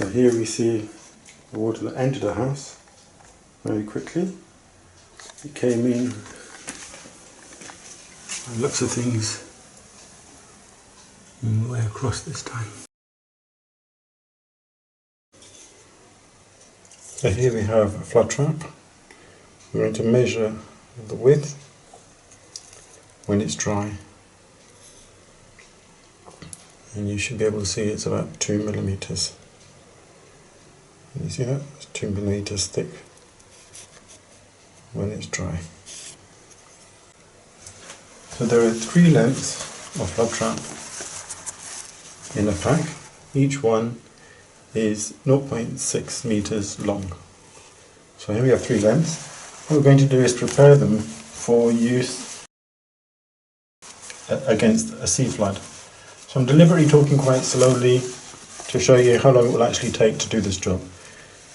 So here we see the water that entered the house very quickly. It came in, and looks of things all the way across this time. So here we have a flood trap. We're going to measure the width when it's dry, and you should be able to see it's about 2 millimeters. Can you see that? It's 2 millimeters thick when it's dry. So there are 3 lengths of flood trap in a pack. Each one is 0.6 meters long. So here we have 3 lengths. What we're going to do is prepare them for use against a sea flood. So I'm deliberately talking quite slowly to show you how long it will actually take to do this job.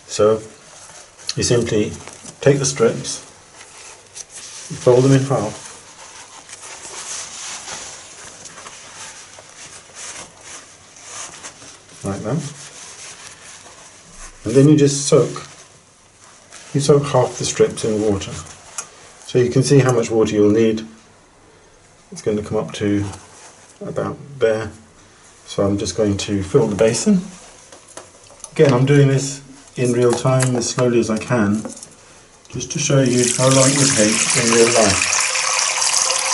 So you simply take the strips, you fold them in half, like that, and then you just soak half the strips in water. So you can see how much water you'll need. It's going to come up to about there. So I'm just going to fill the basin. Again, I'm doing this in real time as slowly as I can, just to show you how long it would take in real life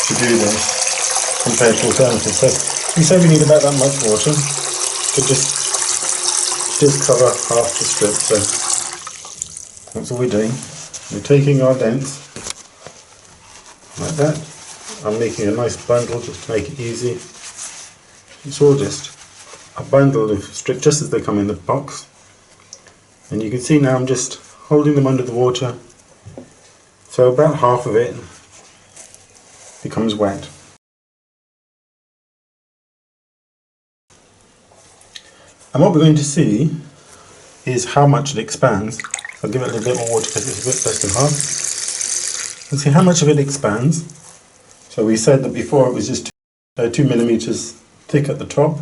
to do this compared to alternatives. So we say we need about that much water to just cover half the strip. So that's all we're doing. We're taking our length like that. I'm making a nice bundle just to make it easy. It's all just a bundle of strips just as they come in the box. And you can see now I'm just holding them under the water, so about half of it becomes wet. And what we're going to see is how much it expands. I'll give it a little bit more water because it's a bit less than half. And see how much of it expands. So we said that before it was just 2 millimeters thick at the top.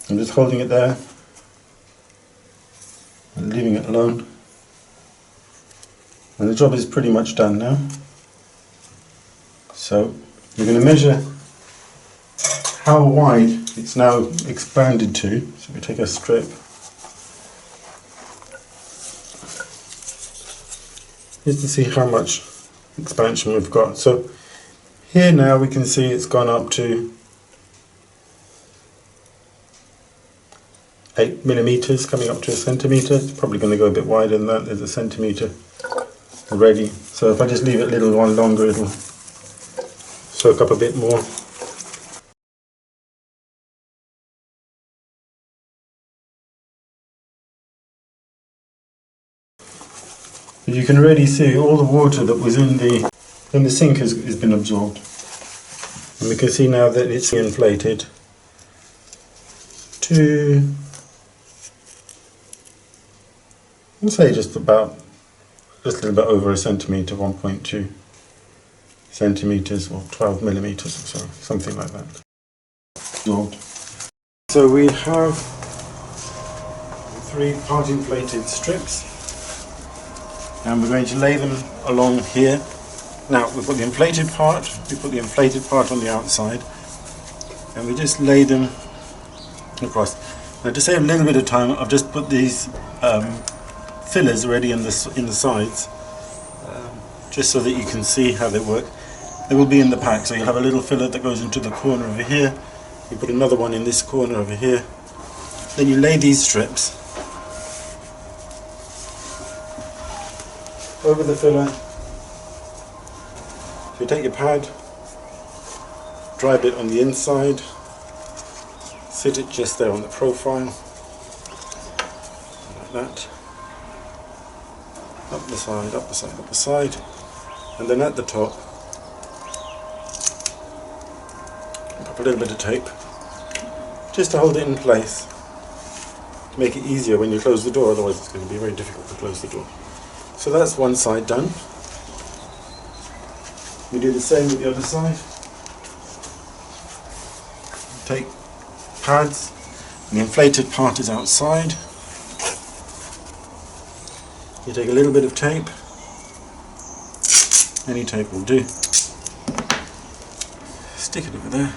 I'm just holding it there and leaving it alone. And the job is pretty much done now. So you're going to measure how wide it's now expanded to. So we take a strip, just to see how much expansion we've got. So here now we can see it's gone up to 8 millimeters, coming up to a centimeter. It's probably going to go a bit wider than that. There's a centimeter already. So if I just leave it a little while longer, it'll soak up a bit more. You can already see all the water that was in the sink has been absorbed. And we can see now that it's inflated to, I'll say just a little bit over a centimetre, 1.2 centimetres or 12 millimetres or so, something like that. Absorbed. So we have 3 part inflated strips, and we're going to lay them along here. Now we've got the inflated part, we put the inflated part on the outside, and we just lay them across. Now to save a little bit of time, I've just put these fillers already in the sides, just so that you can see how they work. They will be in the pack, so you'll have a little filler that goes into the corner over here. You put another one in this corner over here. Then you lay these strips over the filler. So you take your pad, dry bit on the inside, sit it just there on the profile, like that. Up the side, up the side, up the side, and then at the top, pop a little bit of tape, just to hold it in place, to make it easier when you close the door, otherwise it's going to be very difficult to close the door. So that's one side done. We do the same with the other side. Take pads, and the inflated part is outside. You take a little bit of tape, any tape will do, stick it over there,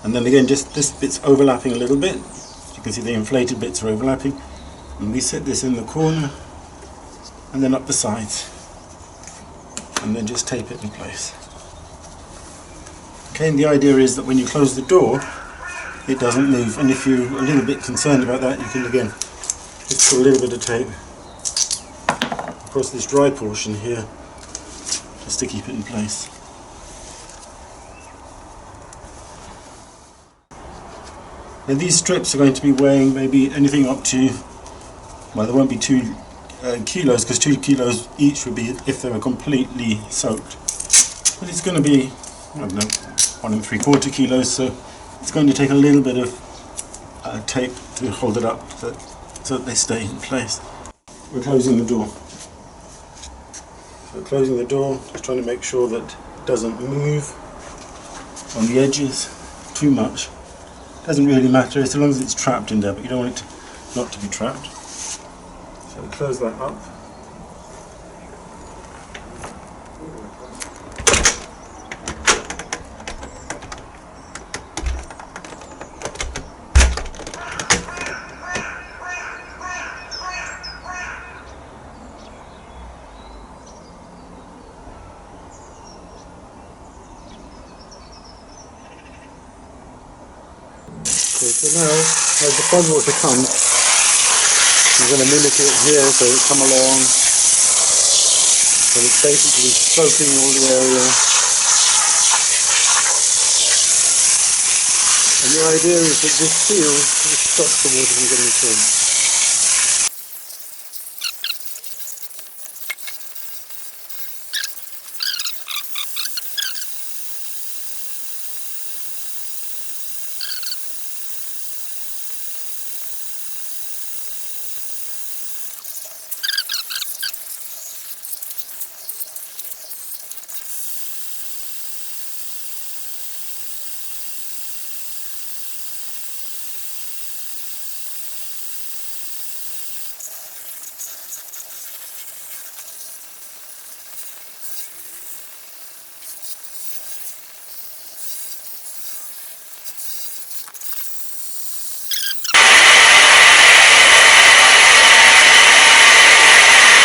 and then again just this bit's overlapping a little bit. You can see the inflated bits are overlapping, and we set this in the corner and then up the sides, and then just tape it in place. Okay, and the idea is that when you close the door it doesn't move, and if you're a little bit concerned about that, you can again just put a little bit of tape across this dry portion here just to keep it in place. Now these strips are going to be weighing maybe anything up to, well, there won't be 2 kilos, because 2 kilos each would be if they were completely soaked. But it's going to be, I don't know, 1 3/4 kilos, so it's going to take a little bit of tape to hold it up so that they stay in place. We're closing the door. So closing the door, just trying to make sure that it doesn't move on the edges too much. Doesn't really matter as long as it's trapped in there, but you don't want it not to be trapped. So we close that up. Okay, so now, as the fog water comes, I'm going to mimic it here, so it'll come along, and it's basically soaking all the area. And the idea is that this seal stops the water from getting through.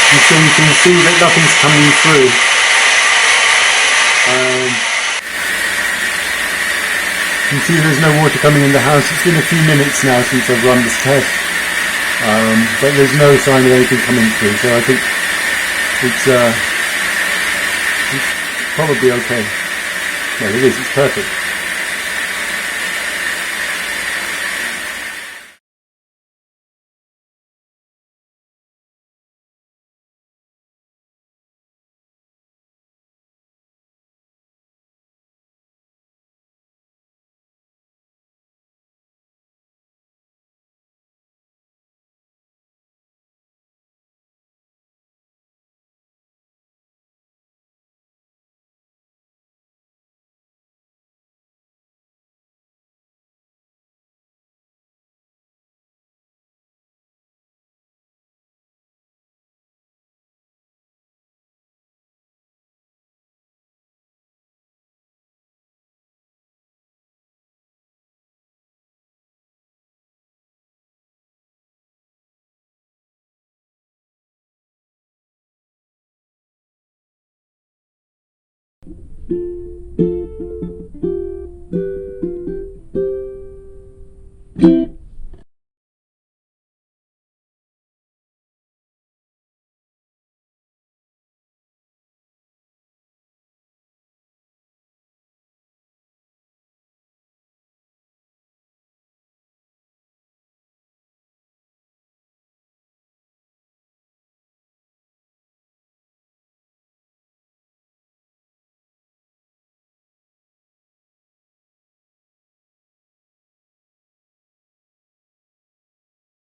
And so you can see that nothing's coming through. You can see there's no water coming in the house. It's been a few minutes now since I've run this test, but there's no sign of anything coming through, so I think it's probably okay. Well, it is, it's perfect.